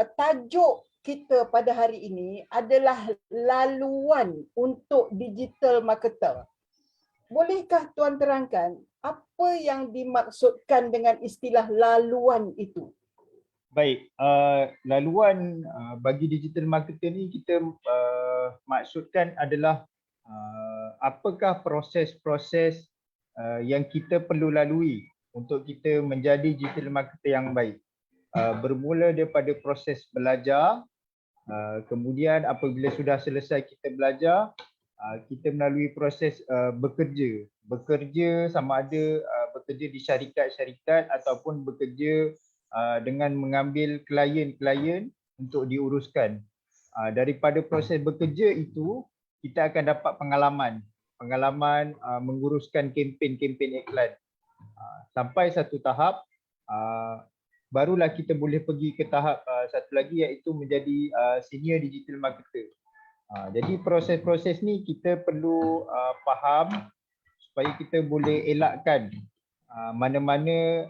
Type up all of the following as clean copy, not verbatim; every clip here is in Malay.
tajuk kita pada hari ini adalah laluan untuk digital marketer. Bolehkah Tuan terangkan apa yang dimaksudkan dengan istilah laluan itu? Baik, laluan bagi digital marketer ni kita maksudkan adalah apakah proses-proses yang kita perlu lalui untuk kita menjadi digital marketer yang baik. Bermula daripada proses belajar, kemudian apabila sudah selesai kita belajar, kita melalui proses bekerja. Bekerja sama ada bekerja di syarikat-syarikat ataupun bekerja dengan mengambil klien-klien untuk diuruskan. Daripada proses bekerja itu, kita akan dapat pengalaman menguruskan kempen-kempen iklan. Sampai satu tahap, barulah kita boleh pergi ke tahap satu lagi, iaitu menjadi senior digital marketer. Jadi proses-proses ni kita perlu faham supaya kita boleh elakkan mana-mana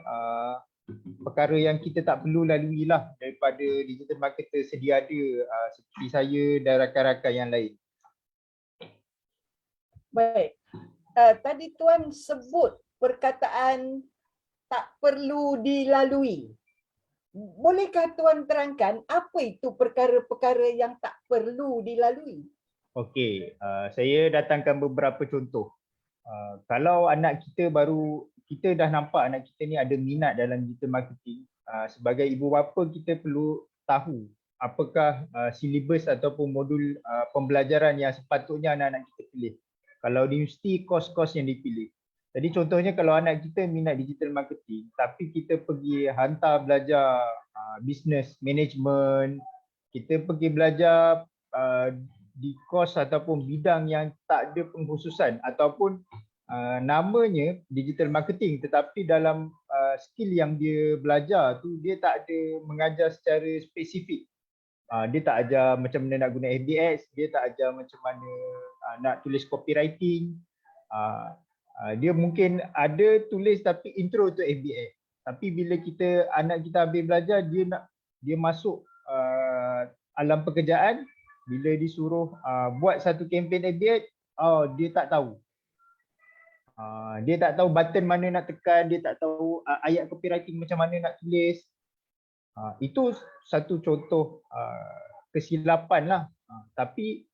perkara yang kita tak perlu lalui lah daripada digital marketer sedia ada seperti saya dan rakan-rakan yang lain. Baik, tadi Tuan sebut perkataan tak perlu dilalui. Bolehkah Tuan terangkan apa itu perkara-perkara yang tak perlu dilalui? Okey, saya datangkan beberapa contoh. Kalau anak kita kita dah nampak anak kita ni ada minat dalam digital marketing, sebagai ibu bapa kita perlu tahu apakah silibus ataupun modul pembelajaran yang sepatutnya anak-anak kita pilih. Kalau di universiti, kos-kos yang dipilih. Jadi contohnya kalau anak kita minat digital marketing tapi kita pergi hantar belajar business management, kita pergi belajar di kos ataupun bidang yang tak ada pengkhususan ataupun namanya digital marketing tetapi dalam skill yang dia belajar tu dia tak ada mengajar secara spesifik. Dia tak ajar macam mana nak guna FBX, dia tak ajar macam mana nak tulis copywriting. Dia mungkin ada tulis tapi intro to FBX. Tapi bila anak kita habis belajar, dia masuk alam pekerjaan, bila disuruh buat satu kempen FBX, dia tak tahu. Dia tak tahu button mana nak tekan, dia tak tahu ayat copywriting macam mana nak tulis. Itu satu contoh kesilapan lah. Tapi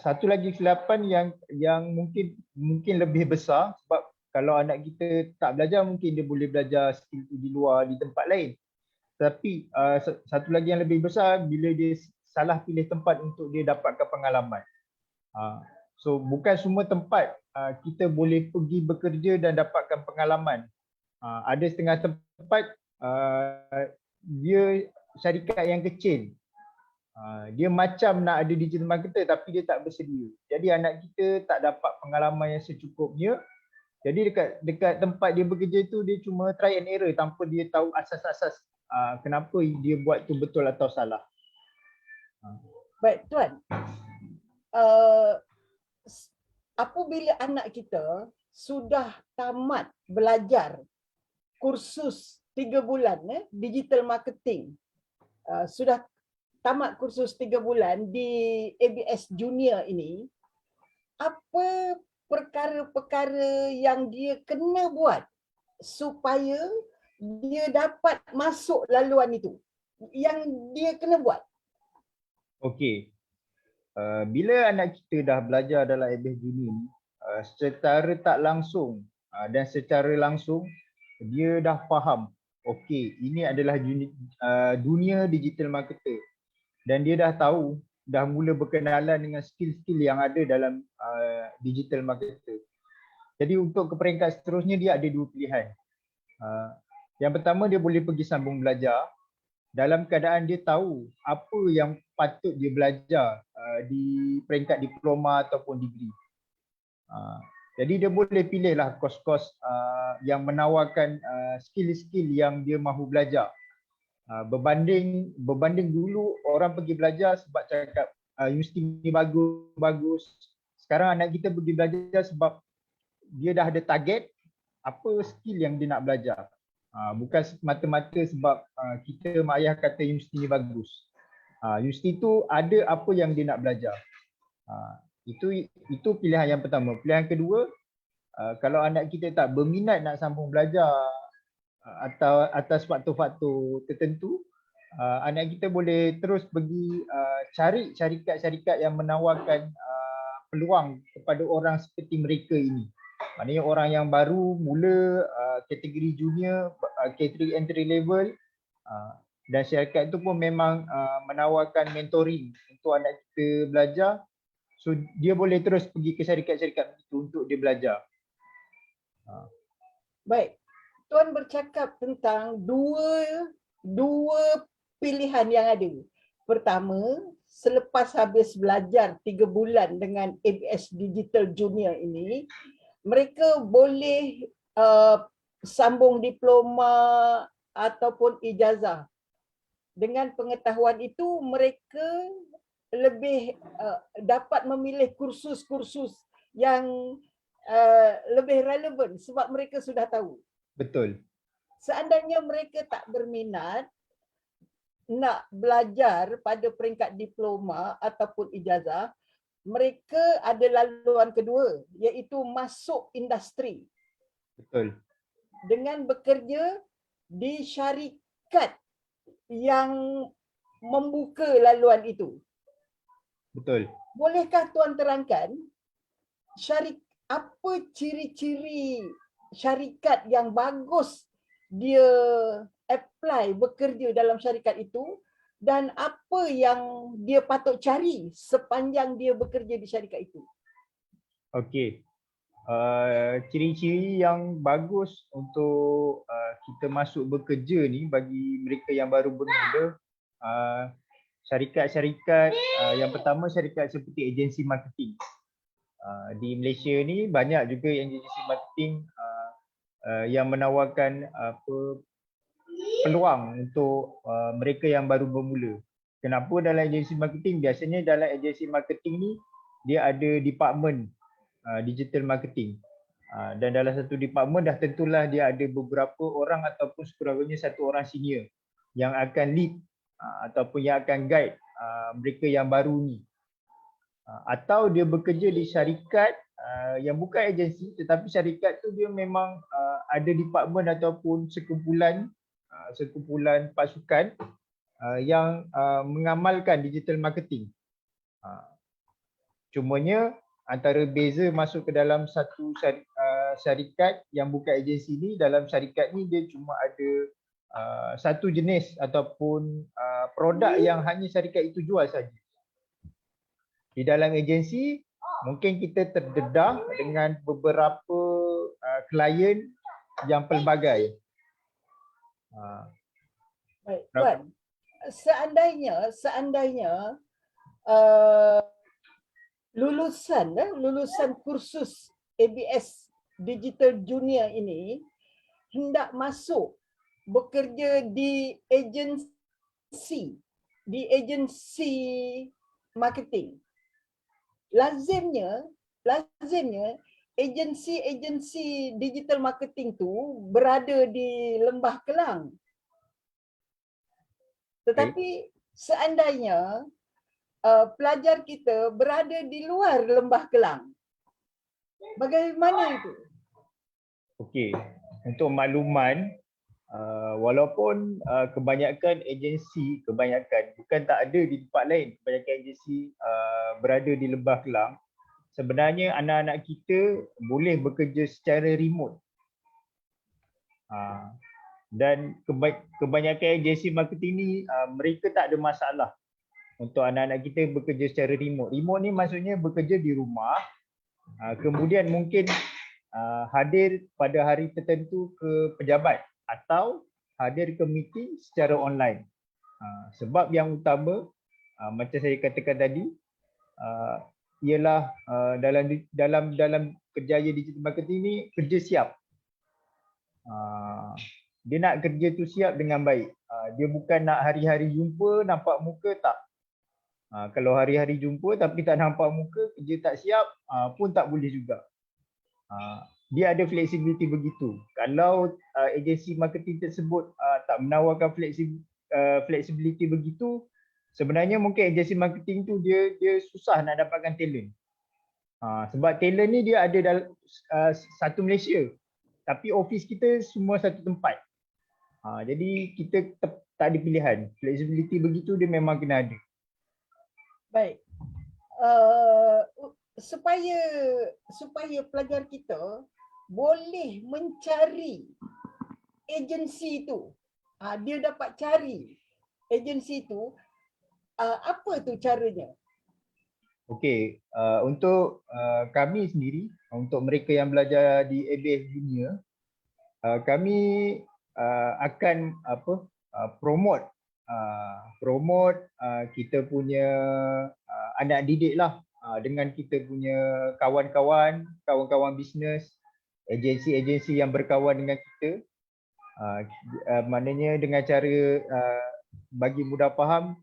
satu lagi kesilapan yang mungkin lebih besar, sebab kalau anak kita tak belajar mungkin dia boleh belajar skill tu di luar, di tempat lain. Tapi satu lagi yang lebih besar bila dia salah pilih tempat untuk dia dapatkan pengalaman. So bukan semua tempat kita boleh pergi bekerja dan dapatkan pengalaman. Ada setengah tempat dia syarikat yang kecil. Dia macam nak ada digital marketer tapi dia tak bersedia. Jadi anak kita tak dapat pengalaman yang secukupnya. Jadi dekat tempat dia bekerja tu dia cuma try and error tanpa dia tahu asas-asas kenapa dia buat tu betul atau salah. Baik Tuan, apabila anak kita sudah tamat belajar kursus 3 bulan digital marketing, sudah tamat kursus 3 bulan di ABS Junior ini, apa perkara-perkara yang dia kena buat supaya dia dapat masuk laluan itu? Yang dia kena buat? Okey. Bila anak kita dah belajar dalam ABS Junior ni, secara tak langsung dan secara langsung dia dah faham, okey, ini adalah dunia digital marketer. Dan dia dah tahu, dah mula berkenalan dengan skill-skill yang ada dalam digital marketer. Jadi untuk ke peringkat seterusnya dia ada 2 pilihan. Yang pertama, dia boleh pergi sambung belajar dalam keadaan dia tahu apa yang patut dia belajar di peringkat diploma ataupun degree. Jadi dia boleh pilihlah kos-kos yang menawarkan skill-skill yang dia mahu belajar. Berbanding dulu orang pergi belajar sebab cakap universiti ni bagus. Sekarang anak kita pergi belajar sebab dia dah ada target apa skill yang dia nak belajar. Bukan semata-mata sebab kita mak ayah kata universiti ni bagus. Universiti tu ada apa yang dia nak belajar. Itu pilihan yang pertama. Pilihan kedua, kalau anak kita tak berminat nak sambung belajar atau atas faktor-faktor tertentu, anak kita boleh terus pergi cari syarikat-syarikat yang menawarkan peluang kepada orang seperti mereka ini. Maknanya orang yang baru mula kategori junior, kategori entry level, dan syarikat itu pun memang menawarkan mentoring untuk anak kita belajar. So dia boleh terus pergi ke syarikat-syarikat itu untuk dia belajar. Baik, Tuan bercakap tentang dua pilihan yang ada. Pertama, selepas habis belajar 3 bulan dengan ABS Digital Junior ini, mereka boleh sambung diploma ataupun ijazah. Dengan pengetahuan itu, mereka lebih dapat memilih kursus-kursus yang lebih relevan sebab mereka sudah tahu. Betul. Seandainya mereka tak berminat nak belajar pada peringkat diploma ataupun ijazah, mereka ada laluan kedua, iaitu masuk industri. Betul. Dengan bekerja di syarikat yang membuka laluan itu. Betul. Bolehkah Tuan terangkan apa ciri-ciri syarikat yang bagus dia apply bekerja dalam syarikat itu dan apa yang dia patut cari sepanjang dia bekerja di syarikat itu? Okey. Ciri-ciri yang bagus untuk kita masuk bekerja ni bagi mereka yang baru bermula, syarikat-syarikat yang pertama syarikat seperti agensi marketing. Di Malaysia ni banyak juga yang agensi marketing yang menawarkan peluang untuk mereka yang baru bermula. Kenapa dalam agensi marketing? Biasanya dalam agensi marketing ni dia ada department digital marketing. Dan dalam satu department dah tentulah dia ada beberapa orang ataupun sekurang-kurangnya satu orang senior yang akan lead ataupun yang akan guide mereka yang baru ni. Atau dia bekerja di syarikat yang bukan agensi tetapi syarikat tu dia memang ada department ataupun sekumpulan pasukan yang mengamalkan digital marketing. Cumanya antara beza masuk ke dalam satu syarikat yang bukan agensi ni, dalam syarikat ni dia cuma ada satu jenis ataupun produk yang hanya syarikat itu jual saja. Di dalam agensi mungkin kita terdedah dengan beberapa klien yang pelbagai. Baik, Tuan. Seandainya lulusan kursus ABS Digital Junior ini hendak masuk bekerja di agensi marketing. Lazimnya agensi digital marketing tu berada di Lembah Kelang. Tetapi seandainya pelajar kita berada di luar Lembah Kelang, bagaimana itu? Okey, untuk makluman, walaupun kebanyakan agensi, bukan tak ada di tempat lain, kebanyakan agensi berada di Lembah Kelang, sebenarnya anak-anak kita boleh bekerja secara remote. Dan kebanyakan agensi marketing ni mereka tak ada masalah untuk anak-anak kita bekerja secara remote. Remote ni maksudnya bekerja di rumah, kemudian mungkin hadir pada hari tertentu ke pejabat atau hadir ke meeting secara online. Sebab yang utama, macam saya katakan tadi, ialah dalam kerjaya digital marketing ni kerja siap. Dia nak kerja tu siap dengan baik. Dia bukan nak hari-hari jumpa nampak muka, tak. Kalau hari-hari jumpa tapi tak nampak muka, kerja tak siap pun tak boleh juga. dia ada flexibility begitu. Kalau agensi marketing tersebut tak menawarkan flexibility begitu, sebenarnya mungkin agensi marketing tu dia susah nak dapatkan talent. Sebab talent ni dia ada dalam satu Malaysia, tapi office kita semua satu tempat. Jadi kita tak ada pilihan. Flexibility begitu dia memang kena ada. Baik. Supaya pelajar kita boleh mencari agensi tu. Dia dapat cari agensi tu, apa tu caranya? Okey, untuk kami sendiri, untuk mereka yang belajar di ABS Junior, kami akan promote kita punya anak didik lah, dengan kita punya kawan-kawan bisnes, agensi-agensi yang berkawan dengan kita. Maknanya dengan cara bagi mudah faham,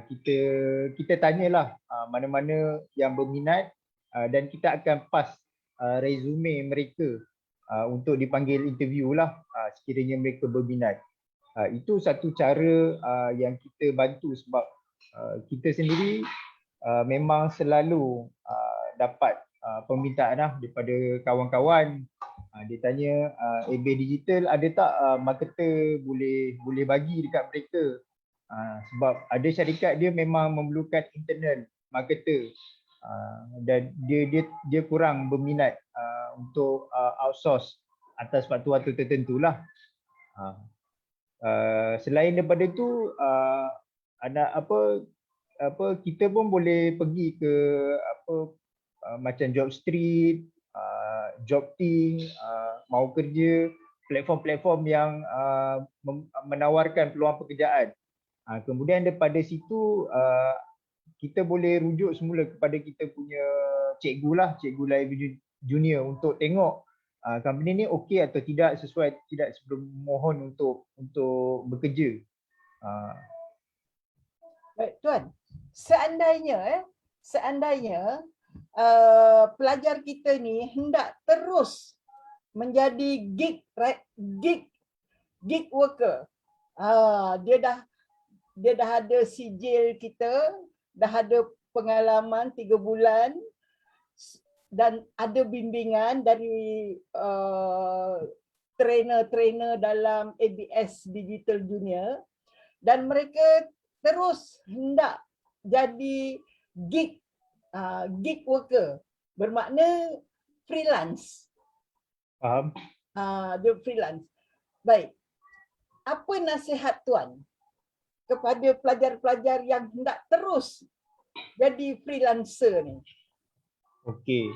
kita tanyalah mana-mana yang berminat, dan kita akan pass resume mereka untuk dipanggil interview lah sekiranya mereka berminat. Itu satu cara yang kita bantu sebab kita sendiri memang selalu dapat permintaan lah daripada kawan-kawan. Dia tanya AB Digital ada tak marketer boleh bagi dekat mereka, sebab ada syarikat dia memang memerlukan internal marketer, dan dia kurang berminat untuk outsource atas faktor-faktor tertentu lah. Selain daripada itu, kita pun boleh pergi ke macam Job Street, Jobting, Mau Kerja, platform-platform yang menawarkan peluang pekerjaan. Kemudian daripada situ kita boleh rujuk semula kepada kita punya cikgu live junior untuk tengok company ni okey atau tidak, sesuai tidak sebelum mohon untuk bekerja. Baik, Tuan. Seandainya pelajar kita ni hendak terus menjadi gig worker. Dia dah ada sijil kita, dah ada pengalaman 3 bulan dan ada bimbingan dari trainer-trainer dalam ABS Digital Junior, dan mereka terus hendak jadi gig worker, bermakna freelance. Faham? Dia freelance. Baik. Apa nasihat Tuan kepada pelajar-pelajar yang hendak terus jadi freelancer ni? Okey.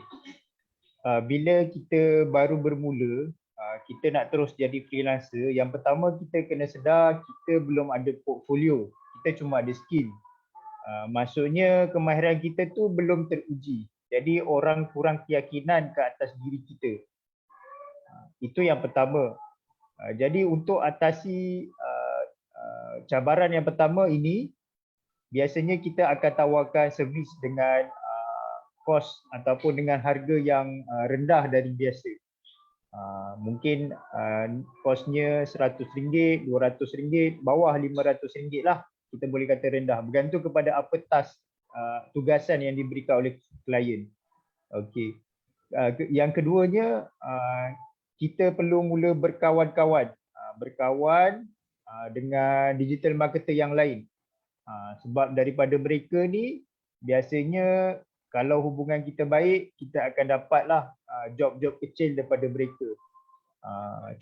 Bila kita baru bermula, kita nak terus jadi freelancer, yang pertama kita kena sedar kita belum ada portfolio. Kita cuma ada skill. Maksudnya kemahiran kita tu belum teruji. Jadi orang kurang keyakinan ke atas diri kita. Itu yang pertama. Jadi untuk atasi cabaran yang pertama ini, biasanya kita akan tawarkan servis dengan kos ataupun dengan harga yang rendah dari biasa. Mungkin kosnya RM100, RM200, bawah RM500 lah, kita boleh kata rendah, bergantung kepada apa task tugasan yang diberikan oleh klien. Okey. Yang keduanya, kita perlu mula berkawan dengan digital marketer yang lain. Sebab daripada mereka ni biasanya kalau hubungan kita baik, kita akan dapatlah job-job kecil daripada mereka.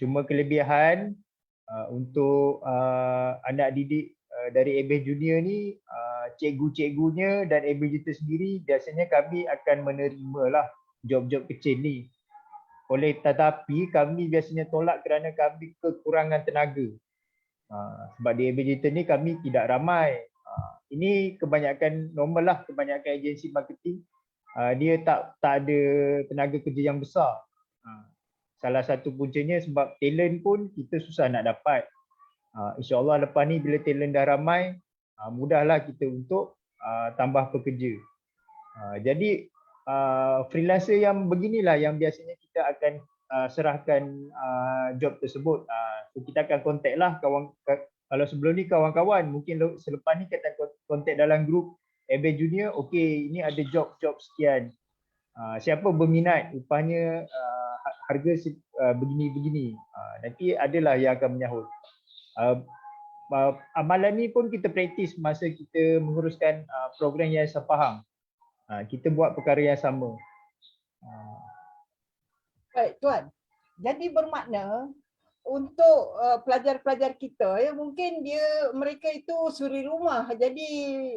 Cuma kelebihan untuk anak didik dari ABS Junior ni, cikgu-cikgunya dan ABS Digital sendiri biasanya kami akan menerimalah job-job kecil ni. Oleh tetapi kami biasanya tolak kerana kami kekurangan tenaga. Sebab di ABS Digital ni kami tidak ramai. Ini kebanyakan normal lah, kebanyakan agensi marketing dia tak ada tenaga kerja yang besar. Salah satu puncanya sebab talent pun kita susah nak dapat. InsyaAllah lepas ni bila talent dah ramai, mudahlah kita untuk tambah pekerja. Jadi freelancer yang beginilah yang biasanya kita akan serahkan job tersebut. So kita akan contact lah kalau sebelum ni kawan-kawan, mungkin selepas ni kita contact dalam grup ABA Junior, okey ini ada job sekian. Siapa berminat, upahnya harga begini-begini. Nanti adalah yang akan menyahut. Amalan ni pun kita praktis masa kita menguruskan program Yayasan Faham. Kita buat perkara yang sama. Baik Tuan. Jadi bermakna untuk pelajar-pelajar kita ya mungkin mereka itu suri rumah. Jadi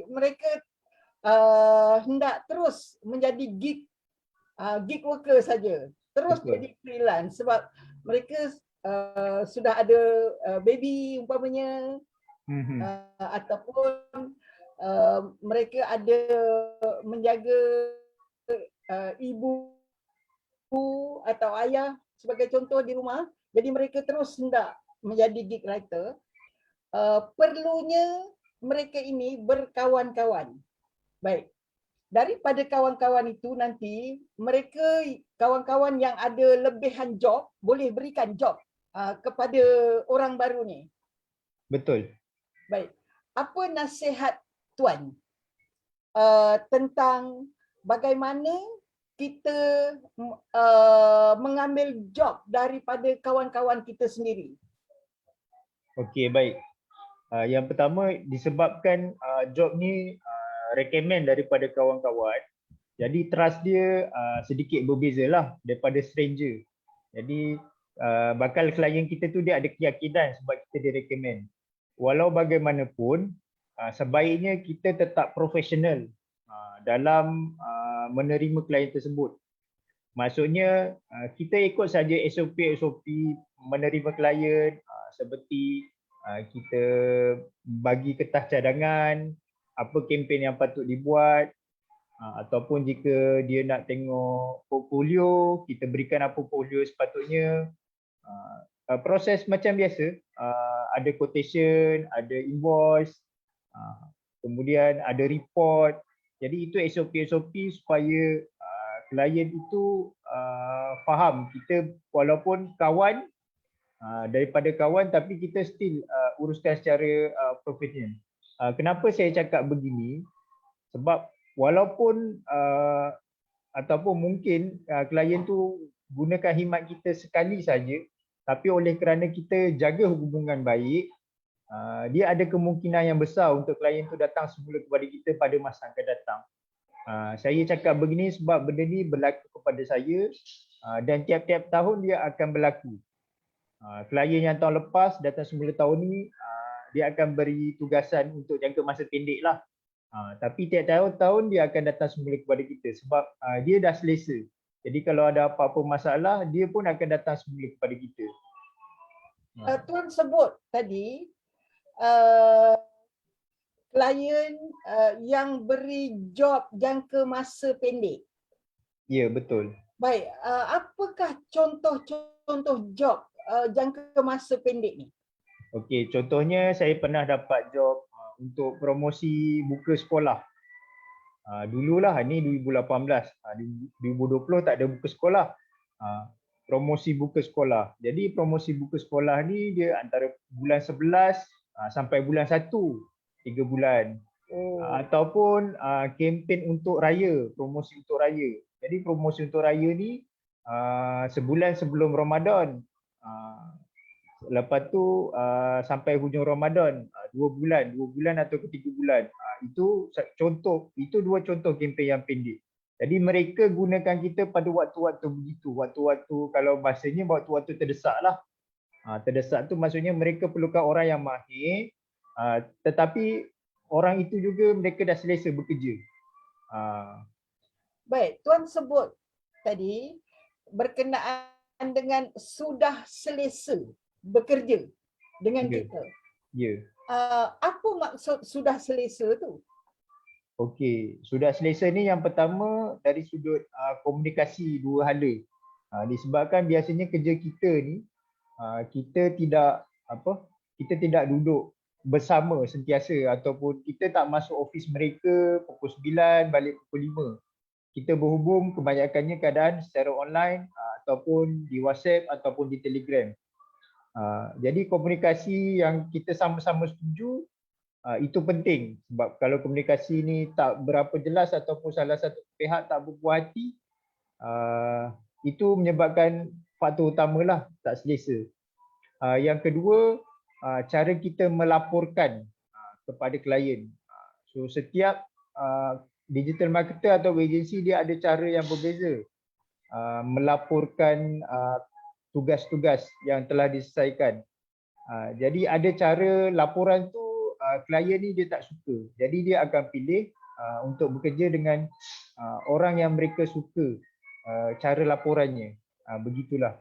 mereka hendak terus menjadi gig worker saja. Terus Betul. jadi freelance sebab mereka sudah ada baby umpamanya, ataupun mereka ada menjaga ibu atau ayah sebagai contoh di rumah. Jadi mereka terus hendak menjadi gig writer. Perlunya mereka ini berkawan-kawan. Baik. Daripada kawan-kawan itu nanti mereka kawan-kawan yang ada lebihan job boleh berikan job kepada orang baru ni. Betul. Baik. Apa nasihat Tuan tentang bagaimana kita mengambil job daripada kawan-kawan kita sendiri? Okey, baik. Yang pertama disebabkan job ni recommend daripada kawan-kawan. Jadi trust dia sedikit berbeza lah daripada stranger. Jadi bakal klien kita tu dia ada keyakinan sebab kita direkomend. Walau bagaimanapun sebaiknya kita tetap profesional dalam menerima klien tersebut. Maksudnya kita ikut saja SOP menerima klien, seperti kita bagi kertas cadangan, apa kempen yang patut dibuat, ataupun jika dia nak tengok portfolio, kita berikan apa portfolio sepatutnya. Proses macam biasa, ada quotation, ada invoice, kemudian ada report. Jadi itu SOP supaya klien itu faham kita walaupun kawan, daripada kawan tapi kita still uruskan secara profesional. Kenapa saya cakap begini? Sebab walaupun ataupun mungkin klien tu gunakan khidmat kita sekali saja, tapi oleh kerana kita jaga hubungan baik, dia ada kemungkinan yang besar untuk klien tu datang semula kepada kita pada masa akan datang. Saya cakap begini sebab benda ni berlaku kepada saya dan tiap-tiap tahun dia akan berlaku. Klien yang tahun lepas datang semula tahun ni, dia akan beri tugasan untuk jangka masa pendek lah. Tapi tiap tahun dia akan datang semula kepada kita sebab dia dah selesa. Jadi kalau ada apa-apa masalah, dia pun akan datang semula kepada kita. Tuan sebut tadi klien yang beri job jangka masa pendek. Ya, betul. Baik, apakah contoh job jangka masa pendek ni? Okey, contohnya saya pernah dapat job untuk promosi buka sekolah. Dululah, ni 2018. 2020 tak ada buka sekolah. Promosi buka sekolah. Jadi promosi buka sekolah ni dia antara bulan 11 sampai bulan 1, 3 bulan. Ataupun kempen untuk raya, promosi untuk raya. Jadi promosi untuk raya ni sebulan sebelum Ramadan. Lepas tu sampai hujung Ramadan, 2 bulan atau 3 bulan. Itu dua contoh kempen yang pendek. Jadi mereka gunakan kita pada waktu-waktu begitu. Waktu-waktu, kalau bahasanya waktu-waktu terdesak lah. Terdesak tu maksudnya mereka perlukan orang yang mahir, tetapi orang itu juga mereka dah selesa bekerja. Baik, Tuan sebut tadi berkenaan dengan sudah selesa bekerja dengan kita. Ya. Apa maksud sudah selesa tu? Okey, sudah selesa ni yang pertama dari sudut komunikasi dua hala. Disebabkan biasanya kerja kita ni kita tidak duduk bersama sentiasa ataupun kita tak masuk office mereka pukul 9 balik pukul 5. kita berhubung kebanyakannya keadaan secara online ataupun di WhatsApp ataupun di Telegram. Jadi komunikasi yang kita sama-sama setuju itu penting, sebab kalau komunikasi ni tak berapa jelas ataupun salah satu pihak tak berpuas hati, itu menyebabkan faktor utamalah tak selesa. Yang kedua, cara kita melaporkan kepada klien. So setiap digital marketer atau agensi dia ada cara yang berbeza melaporkan tugas-tugas yang telah diselesaikan. Jadi ada cara laporan tu klien ni dia tak suka. Jadi dia akan pilih untuk bekerja dengan orang yang mereka suka cara laporannya. Begitulah.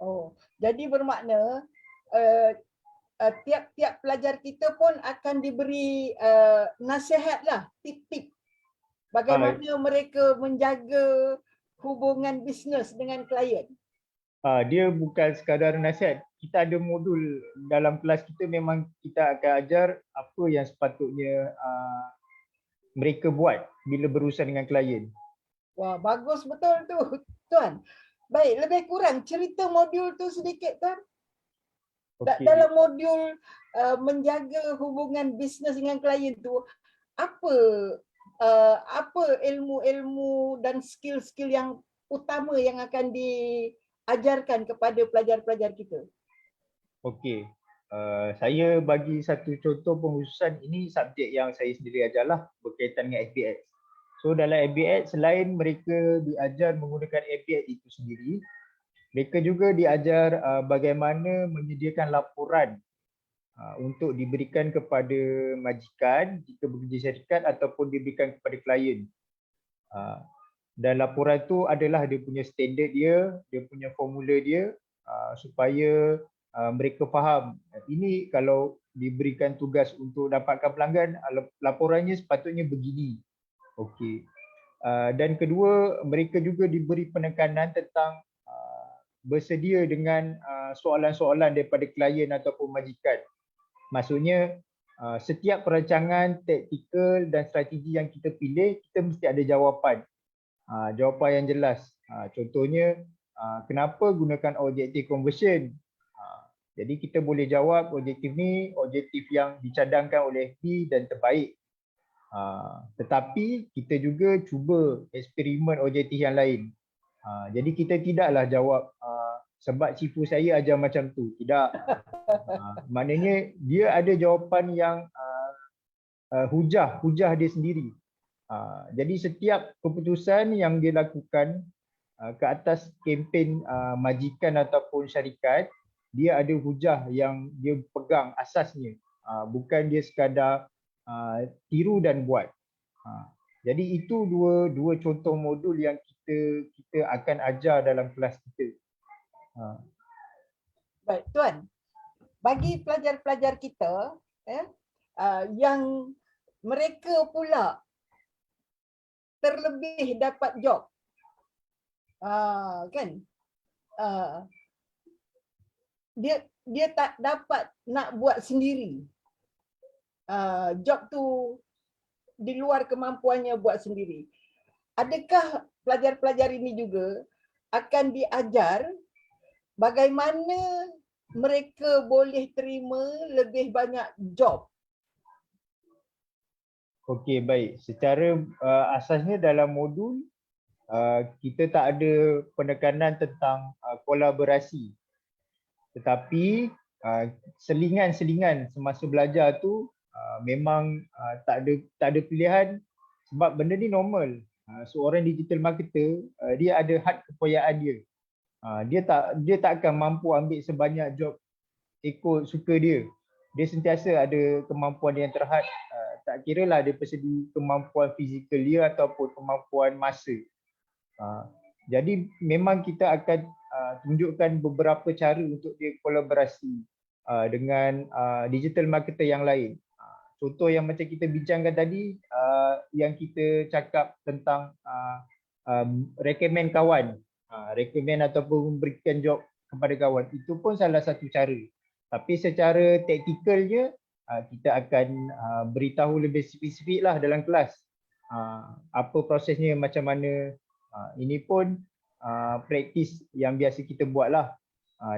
Oh, jadi bermakna tiap-tiap pelajar kita pun akan diberi nasihat lah, tip-tip bagaimana mereka menjaga hubungan bisnes dengan klien. Dia bukan sekadar nasihat. Kita ada modul dalam kelas kita, memang kita akan ajar apa yang sepatutnya mereka buat bila berurusan dengan klien. Wah, bagus betul tu, Tuan. Baik, lebih kurang cerita modul tu sedikit, Tuan. Okay. Dalam modul menjaga hubungan bisnes dengan klien tu, apa ilmu-ilmu dan skill-skill yang utama yang akan diajarkan kepada pelajar-pelajar kita? Okey. Saya bagi satu contoh pengkhususan, ini subjek yang saya sendiri ajarlah berkaitan dengan FBX. So dalam FBX, selain mereka diajar menggunakan FBX itu sendiri, mereka juga diajar bagaimana menyediakan laporan untuk diberikan kepada majikan jika bekerja syarikat ataupun diberikan kepada klien. Dan laporan tu adalah dia punya standard dia punya formula dia, supaya mereka faham ini kalau diberikan tugas untuk dapatkan pelanggan, laporannya sepatutnya begini. Okey. Dan kedua, mereka juga diberi penekanan tentang bersedia dengan soalan-soalan daripada klien ataupun majikan. Maksudnya setiap perancangan taktikal dan strategi yang kita pilih, kita mesti ada jawapan. Jawapan yang jelas. Contohnya, kenapa gunakan objektif conversion? Jadi kita boleh jawab objektif ni objektif yang dicadangkan oleh FB dan terbaik. Tetapi kita juga cuba eksperimen objektif yang lain. Jadi kita tidaklah jawab sebab cipu saya ajar macam tu. Tidak. Maknanya dia ada jawapan yang hujah dia sendiri. Jadi setiap keputusan yang dia lakukan ke atas kempen majikan ataupun syarikat, dia ada hujah yang dia pegang asasnya. Bukan dia sekadar tiru dan buat. Jadi itu dua contoh modul yang kita akan ajar dalam kelas kita. Baik, Tuan. Bagi pelajar-pelajar kita yang mereka pula terlebih dapat job, kan? Dia tak dapat nak buat sendiri. Job tu di luar kemampuannya buat sendiri. Adakah pelajar-pelajar ini juga akan diajar bagaimana mereka boleh terima lebih banyak job? Okey, baik. Secara asasnya dalam modul kita tak ada penekanan tentang kolaborasi. Tetapi selingan-selingan semasa belajar tu memang tak ada pilihan, sebab benda ni normal. Seorang digital marketer dia ada had kepoyaan dia. Dia tak akan mampu ambil sebanyak job ikut suka dia. Dia sentiasa ada kemampuan yang terhad, tak kiralah dia persegi kemampuan fizikal dia ataupun kemampuan masa. Jadi memang kita akan tunjukkan beberapa cara untuk dia kolaborasi dengan digital marketer yang lain. Contoh yang macam kita bincangkan tadi, yang kita cakap tentang recommend kawan, recommend ataupun memberikan job kepada kawan, itu pun salah satu cara. Tapi secara taktikalnya kita akan beritahu lebih spesifik lah dalam kelas. apa prosesnya, macam mana. Ini pun praktis yang biasa kita buat lah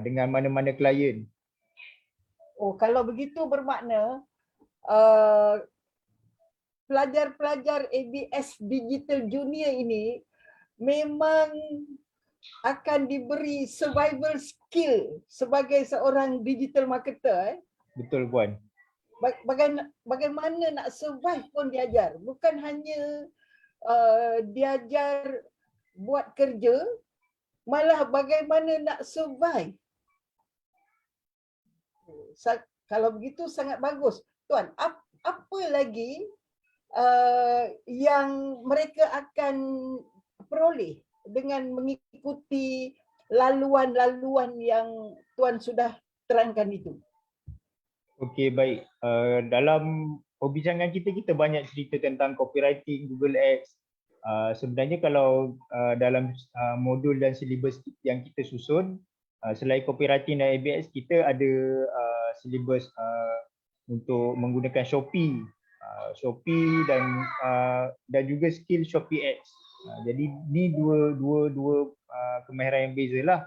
dengan mana-mana klien. Oh, kalau begitu bermakna uh, pelajar-pelajar ABS Digital Junior ini memang akan diberi survival skill sebagai seorang digital marketer. Betul Puan. Bagaimana nak survive pun diajar. Bukan hanya diajar buat kerja, malah bagaimana nak survive. Kalau begitu sangat bagus. Tuan, apa lagi yang mereka akan peroleh dengan mengikuti laluan-laluan yang Tuan sudah terangkan itu? Okey, baik. Dalam perbincangan kita banyak cerita tentang copywriting, Google Ads. Sebenarnya kalau dalam modul dan silibus yang kita susun, selain copywriting dan ABS, kita ada silibus untuk menggunakan Shopee dan juga skill Shopee Ads. Jadi ni dua kemahiran yang bezalah.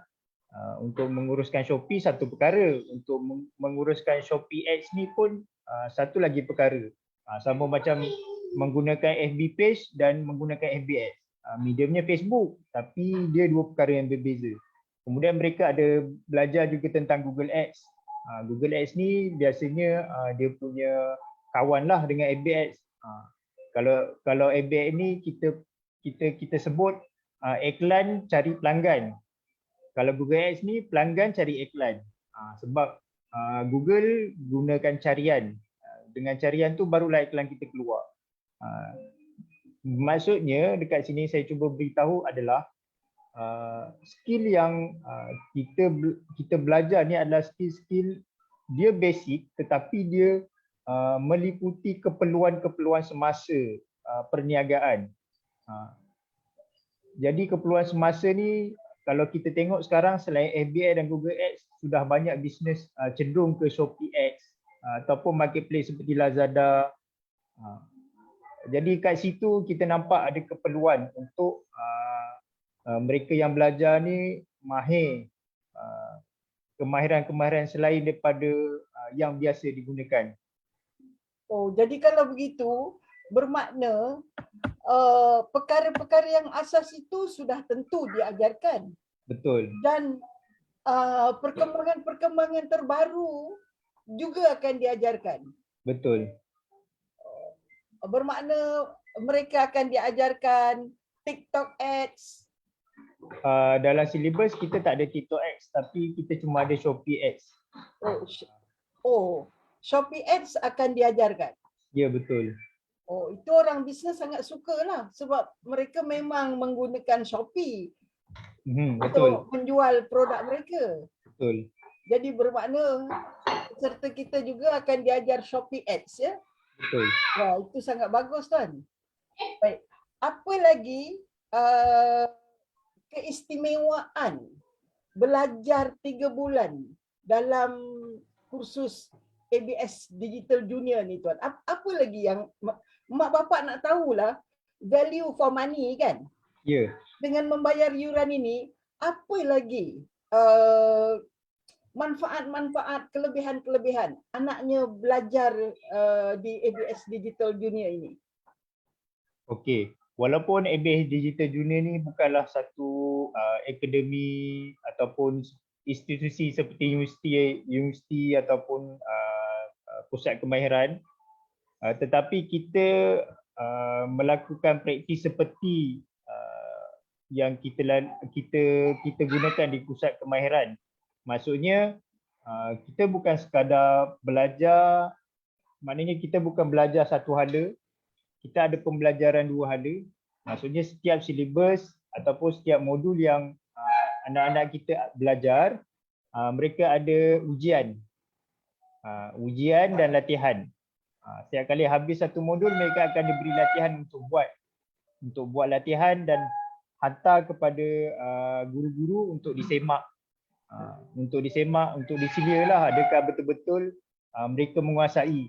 Untuk menguruskan Shopee satu perkara, untuk menguruskan Shopee Ads ni pun satu lagi perkara. Sama macam menggunakan FB page dan menggunakan FB Ads. Mediumnya Facebook, tapi dia dua perkara yang berbeza. Kemudian mereka ada belajar juga tentang Google Ads. Google Ads ni biasanya dia punya kawan lah dengan FB Ads. Kalau FB Ads ni kita sebut iklan cari pelanggan. Kalau Google Ads ni pelanggan cari iklan. Sebab Google gunakan carian. Dengan carian tu barulah iklan kita keluar. Maksudnya dekat sini saya cuba beritahu adalah skill yang kita belajar ni adalah skill dia basic, tetapi dia meliputi keperluan-keperluan semasa perniagaan. Jadi keperluan semasa ni, kalau kita tengok sekarang selain FB Ads dan Google Ads, sudah banyak bisnes cenderung ke Shopee Ads ataupun marketplace seperti Lazada. Jadi kat situ kita nampak ada keperluan untuk mereka yang belajar ni mahir kemahiran-kemahiran selain daripada yang biasa digunakan. Oh, jadi kalau begitu bermakna perkara-perkara yang asas itu sudah tentu diajarkan. Betul. Dan perkembangan-perkembangan terbaru juga akan diajarkan. Betul. Bermakna mereka akan diajarkan TikTok Ads. Dalam silibus kita tak ada TikTok Ads, tapi kita cuma ada Shopee Ads. Shopee Ads akan diajarkan. Ya, betul. Oh, itu orang bisnes sangat sukalah sebab mereka memang menggunakan Shopee betul. untuk menjual produk mereka. Betul. Jadi bermakna peserta kita juga akan diajar Shopee Ads, ya? Betul. Wah, itu sangat bagus, Tuan. Baik. Apa lagi keistimewaan belajar 3 bulan dalam kursus ABS Digital Junior ni, Tuan? Apa lagi yang mak bapak nak tahulah, value for money kan? Ya. Dengan membayar yuran ini, apa lagi manfaat-manfaat, kelebihan-kelebihan anaknya belajar di ABS Digital Junior ini? Okey. Walaupun ABS Digital Junior ni bukanlah satu akademi ataupun institusi seperti universiti ataupun pusat kemahiran, tetapi kita melakukan praktis seperti yang kita gunakan di pusat kemahiran. Maksudnya kita bukan sekadar belajar, maknanya kita bukan belajar satu hala, kita ada pembelajaran dua hala. Maksudnya setiap silibus ataupun setiap modul yang anak-anak kita belajar, mereka ada ujian dan latihan. Setiap kali habis satu modul, mereka akan diberi latihan untuk buat latihan dan hantar kepada guru-guru untuk disemak. Untuk disilalah adakah betul-betul mereka menguasai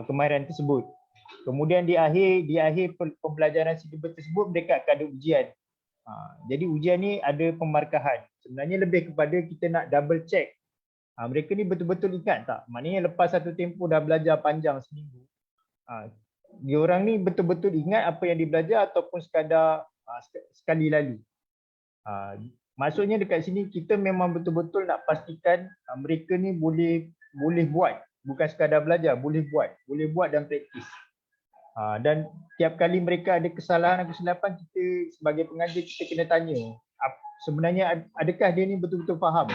kemahiran tersebut. Kemudian di akhir pembelajaran silibus tersebut mereka akan ada ujian. Jadi ujian ni ada pemarkahan. Sebenarnya lebih kepada kita nak double check. Mereka ni betul-betul ingat tak? Maknanya lepas satu tempoh dah belajar panjang seminggu. Diorang ni betul-betul ingat apa yang dibelajar ataupun sekadar sekali lalu. Maksudnya dekat sini kita memang betul-betul nak pastikan mereka ni boleh buat, bukan sekadar belajar, boleh buat dan praktis. Dan tiap kali mereka ada kesalahan atau kesilapan, kita sebagai pengajar kita kena tanya sebenarnya adakah dia ni betul-betul faham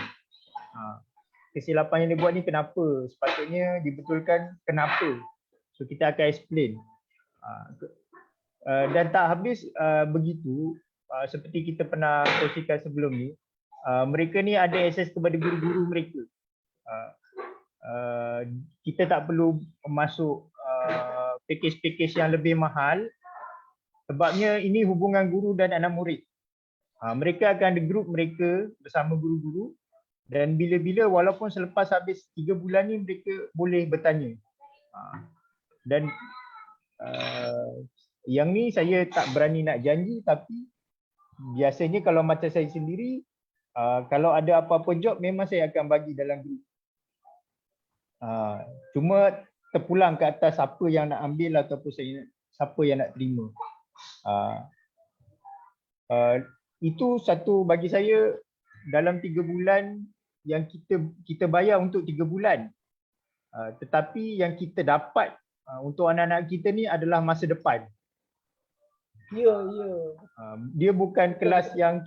kesilapan yang dia buat ni kenapa, sepatutnya dibetulkan kenapa. So kita akan explain. Dan tak habis begitu, seperti kita pernah kongsikan sebelum ni, mereka ni ada akses kepada guru-guru mereka. Kita tak perlu masuk package-package yang lebih mahal, sebabnya ini hubungan guru dan anak murid. Mereka akan ada grup mereka bersama guru-guru, dan bila-bila walaupun selepas habis 3 bulan ni mereka boleh bertanya. Dan yang ni saya tak berani nak janji, tapi biasanya kalau macam saya sendiri, kalau ada apa-apa job memang saya akan bagi dalam grup. Cuma terpulang ke atas siapa yang nak ambil ataupun siapa yang nak terima. Itu satu bagi saya, dalam 3 bulan yang kita bayar untuk 3 bulan, tetapi yang kita dapat untuk anak-anak kita ni adalah masa depan. Ya. Dia bukan kelas yang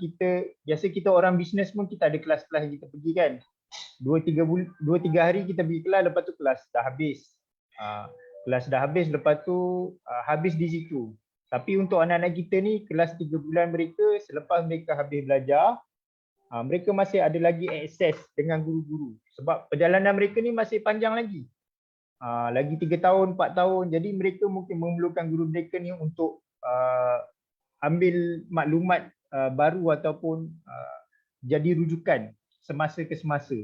biasa kita orang bisnes pun kita ada kelas-kelas yang kita pergi kan. 2-3 hari kita pergi kelas, lepas tu kelas dah habis. Kelas dah habis, lepas tu habis di situ. Tapi untuk anak-anak kita ni, kelas 3 bulan mereka, selepas mereka habis belajar, mereka masih ada lagi akses dengan guru-guru. Sebab perjalanan mereka ni masih panjang lagi. Lagi 3 tahun, 4 tahun. Jadi mereka mungkin memerlukan guru mereka ni untuk ambil maklumat baru ataupun jadi rujukan semasa ke semasa.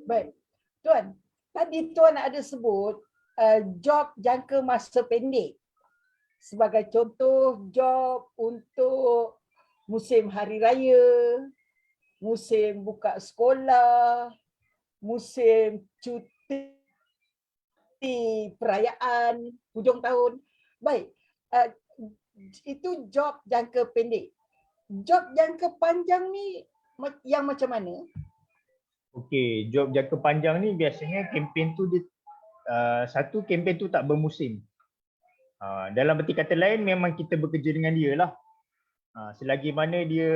Baik. Tuan, tadi Tuan ada sebut job jangka masa pendek. Sebagai contoh, job untuk musim hari raya, musim buka sekolah, musim cuti perayaan hujung tahun. Baik, itu job jangka pendek. Job jangka panjang ni yang macam mana? Okey, job jangka panjang ni biasanya kempen tu dia satu, kempen tu tak bermusim. Dalam berti kata lain memang kita bekerja dengan dia lah. Selagi mana dia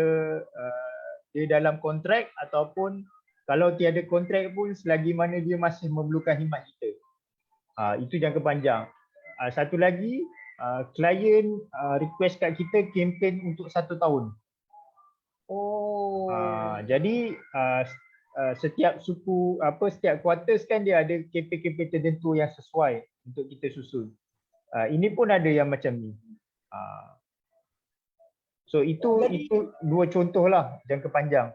dalam kontrak, ataupun kalau tiada kontrak pun selagi mana dia masih memerlukan khidmat kita. Itu jangka panjang. Satu lagi, klien request kat kita kempen untuk 1 tahun. Jadi setiap setiap quarters kan dia ada kempen-kempen tertentu yang sesuai untuk kita susun. Ini pun ada yang macam ni. So itu 2 contoh lah jangka panjang.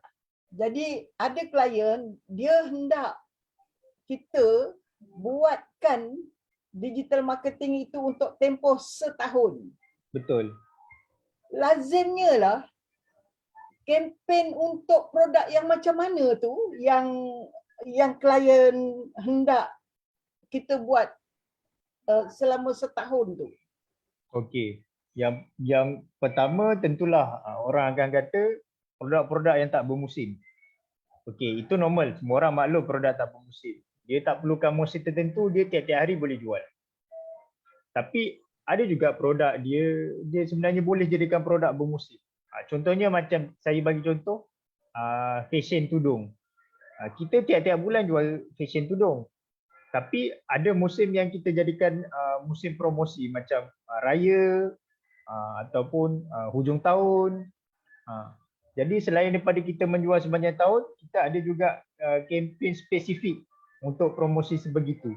Jadi ada klien dia hendak kita buatkan digital marketing itu untuk tempoh setahun. Betul. Lazimnya lah kempen untuk produk yang macam mana tu yang klien hendak kita buat selama setahun tu. Okey. Yang pertama tentulah orang akan kata produk-produk yang tak bermusim. Okey, itu normal. Semua orang maklum produk tak bermusim. Dia tak perlukan musim tertentu, dia tiap-tiap hari boleh jual. Tapi ada juga produk dia sebenarnya boleh jadikan produk bermusim. Contohnya macam saya bagi contoh fashion tudung. Kita tiap-tiap bulan jual fashion tudung. Tapi ada musim yang kita jadikan musim promosi macam raya ataupun hujung tahun. Jadi selain daripada kita menjual sepanjang tahun, kita ada juga kempen spesifik untuk promosi sebegitu.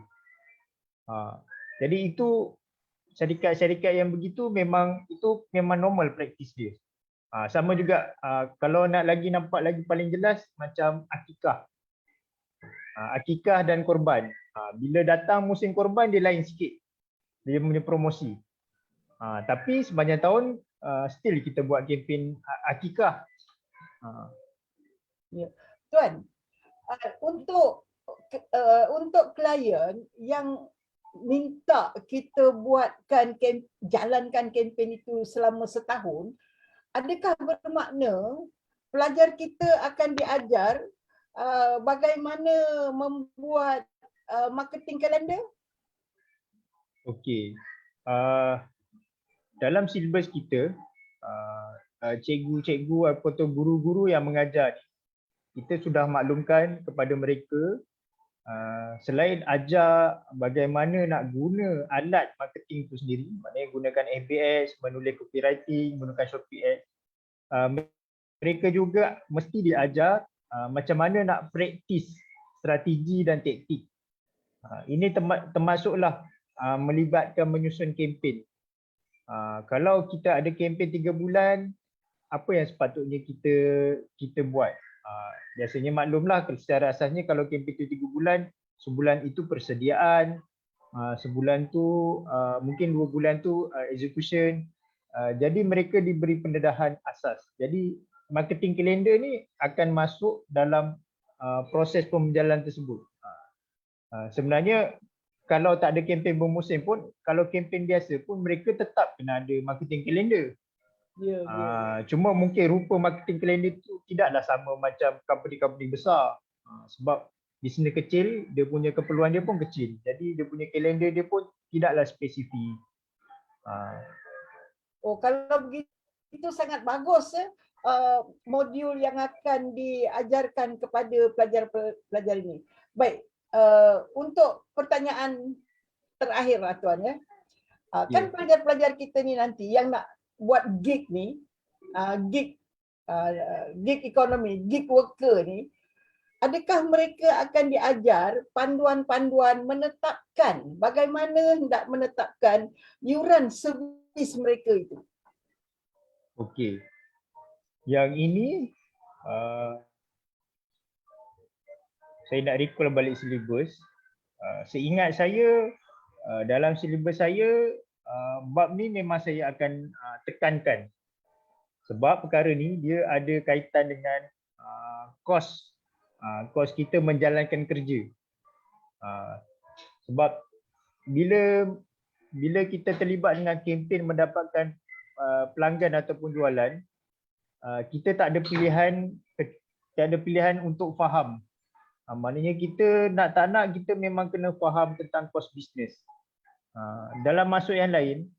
Jadi itu syarikat-syarikat yang begitu memang normal praktis dia. Sama juga kalau nak nampak lagi paling jelas macam akikah. Akikah dan korban. Bila datang musim korban dia lain sikit. Dia punya promosi. Tapi sepanjang tahun still kita buat kempen akikah. Ya. Tuan, untuk klien yang minta kita jalankan kempen itu selama setahun, adakah bermakna pelajar kita akan diajar bagaimana membuat marketing kalender? Okey. Dalam silibus kita, cikgu-cikgu atau guru-guru yang mengajar, kita sudah maklumkan kepada mereka selain ajar bagaimana nak guna alat marketing itu sendiri, maknanya gunakan ABS, menulis copywriting, gunakan Shopee Ads, mereka juga mesti diajar macam mana nak praktis strategi dan taktik. Ini termasuklah melibatkan menyusun kempen. Kalau kita ada kempen 3 bulan, apa yang sepatutnya kita buat? Biasanya maklumlah secara asasnya kalau kempen itu 3 bulan, sebulan itu persediaan, sebulan tu mungkin 2 bulan tu execution. Jadi mereka diberi pendedahan asas. Jadi marketing kalender ni akan masuk dalam proses pemberjalanan tersebut. Sebenarnya kalau tak ada kempen bermusim pun, kalau kempen biasa pun mereka tetap kena ada marketing kalender. Cuma mungkin rupa marketing kalender tu tidaklah sama macam company-company besar. Sebab bisnes kecil, dia punya keperluan dia pun kecil. Jadi dia punya kalender dia pun tidaklah spesifik. Kalau begitu sangat bagus modul yang akan diajarkan kepada pelajar-pelajar ini. Baik, untuk pertanyaan terakhir lah Tuan ya. Kan pelajar-pelajar kita ni nanti yang nak buat gig ni, gig ekonomi, gig worker ni, adakah mereka akan diajar panduan-panduan menetapkan bagaimana hendak menetapkan yuran servis mereka itu? Okey. Yang ini saya nak recall balik silibus. Seingat saya dalam silibus saya bab ni memang saya akan tekankan. Sebab perkara ni dia ada kaitan dengan kos kita menjalankan kerja. Sebab bila kita terlibat dengan kempen mendapatkan pelanggan ataupun jualan, kita tak ada pilihan untuk faham. Maknanya kita nak tak nak kita memang kena faham tentang kos bisnes. Dalam maksud yang lain,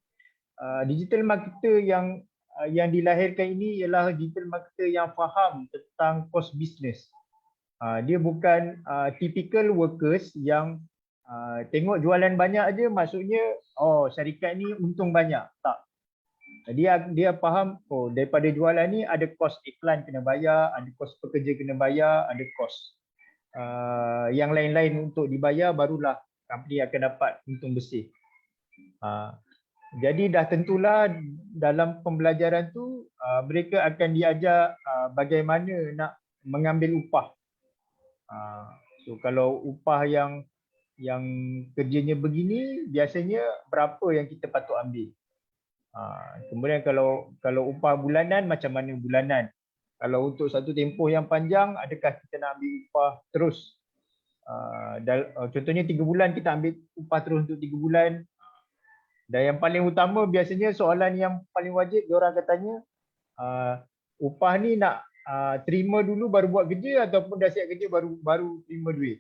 digital marketer yang dilahirkan ini ialah digital marketer yang faham tentang kos bisnes. Dia bukan typical workers yang tengok jualan banyak aja maksudnya syarikat ni untung banyak. Tak. Dia faham daripada jualan ni ada kos iklan kena bayar, ada kos pekerja kena bayar, ada kos yang lain-lain untuk dibayar, barulah company akan dapat untung bersih. Jadi dah tentulah dalam pembelajaran tu mereka akan diajar bagaimana nak mengambil upah. So kalau upah yang kerjanya begini, biasanya berapa yang kita patut ambil. Kemudian kalau upah bulanan, macam mana bulanan. Kalau untuk satu tempoh yang panjang, adakah kita nak ambil upah terus? Contohnya 3 bulan kita ambil upah terus untuk 3 bulan. Dan yang paling utama biasanya soalan yang paling wajib diorang akan tanya, upah ni nak terima dulu baru buat kerja ataupun dah siap kerja baru terima duit.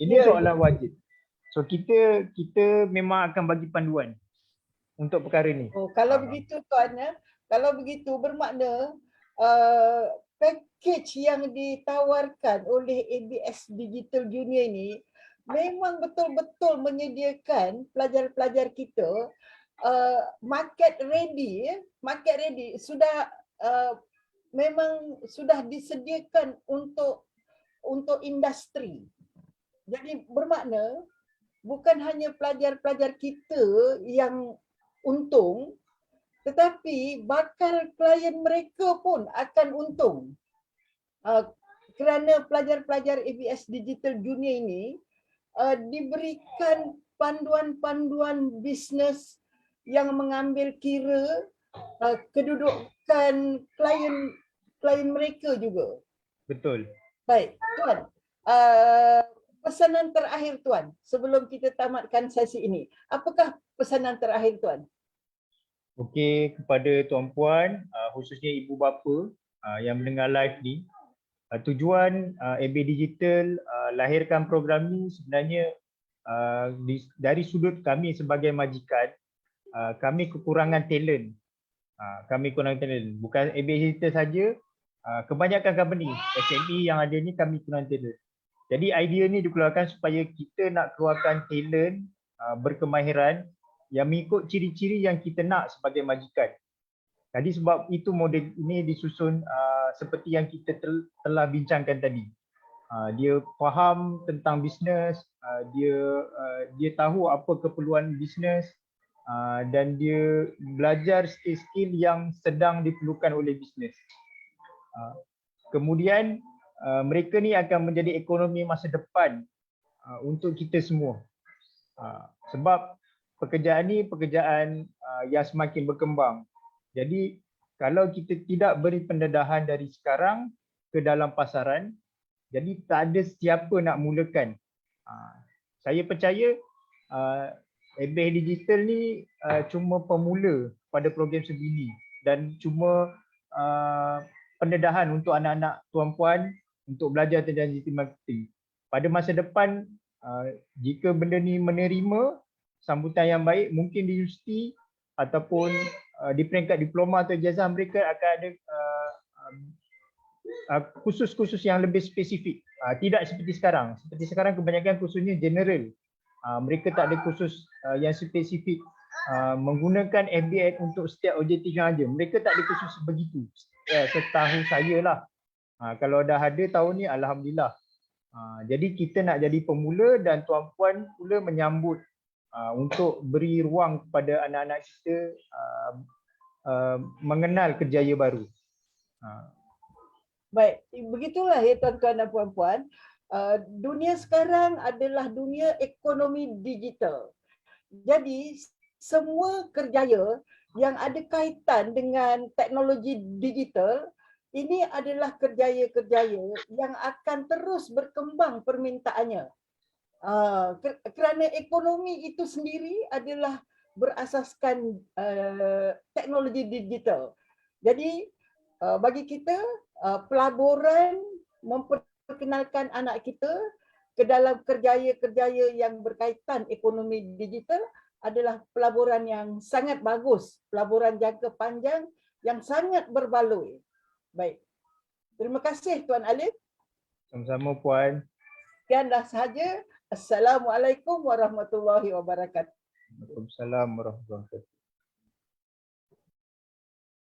Ini soalan wajib. So kita memang akan bagi panduan untuk perkara ni. Kalau begitu Tuan ya, kalau begitu bermakna package yang ditawarkan oleh ABS Digital Junior ini memang betul-betul menyediakan pelajar-pelajar kita market ready, sudah memang sudah disediakan untuk industri. Jadi bermakna bukan hanya pelajar-pelajar kita yang untung, tetapi bakal klien mereka pun akan untung. Kerana pelajar-pelajar ABS Digital Junior ini diberikan panduan-panduan bisnes yang mengambil kira kedudukan klien mereka juga. Betul. Baik, Tuan. Pesanan terakhir Tuan sebelum kita tamatkan sesi ini. Apakah pesanan terakhir Tuan? Okey, kepada tuan-puan, khususnya ibu bapa yang mendengar live ni, tujuan AB Digital lahirkan program ni sebenarnya dari sudut kami sebagai majikan, kami kekurangan talent. Kami kurang talent. Bukan AB Digital saja, kebanyakan company SME yang ada ni kami kurang talent. Jadi idea ni dikeluarkan supaya kita nak keluarkan talent berkemahiran yang mengikut ciri-ciri yang kita nak sebagai majikan. Jadi sebab itu model ini disusun seperti yang kita telah bincangkan tadi. Dia faham tentang bisnes, dia tahu apa keperluan bisnes dan dia belajar skill-skill yang sedang diperlukan oleh bisnes. Kemudian mereka ni akan menjadi ekonomi masa depan untuk kita semua. Sebab pekerjaan ni pekerjaan yang semakin berkembang. Jadi kalau kita tidak beri pendedahan dari sekarang ke dalam pasaran, jadi tak ada siapa nak mulakan. Saya percaya ABH Digital ni cuma pemula pada program sebegini dan cuma pendedahan untuk anak-anak tuan-puan untuk belajar tentang digital marketing. Pada masa depan, jika benda ni menerima sambutan yang baik, mungkin di universiti ataupun di peringkat diploma atau ijazah mereka akan ada kursus-kursus yang lebih spesifik. Tidak seperti sekarang. Seperti sekarang kebanyakan kursusnya general. Mereka tak ada kursus yang spesifik menggunakan FBN untuk setiap objektif yang ada. Mereka tak ada kursus begitu. Setahu saya lah. Kalau dah ada tahun ni, alhamdulillah. Jadi kita nak jadi pemula dan tuan-puan pula menyambut untuk beri ruang kepada anak-anak kita mengenal kerjaya baru. Baik, begitulah ya tuan-tuan dan puan-puan. Dunia sekarang adalah dunia ekonomi digital. Jadi semua kerjaya yang ada kaitan dengan teknologi digital ini adalah kerjaya-kerjaya yang akan terus berkembang permintaannya. Kerana ekonomi itu sendiri adalah berasaskan teknologi digital. Jadi bagi kita pelaburan memperkenalkan anak kita ke dalam kerjaya-kerjaya yang berkaitan ekonomi digital adalah pelaburan yang sangat bagus, pelaburan jangka panjang yang sangat berbaloi. Baik. Terima kasih Tuan Alif. Sama-sama Puan. Sekianlah sahaja. Assalamualaikum warahmatullahi wabarakatuh. Waalaikumsalam warahmatullahi wabarakatuh.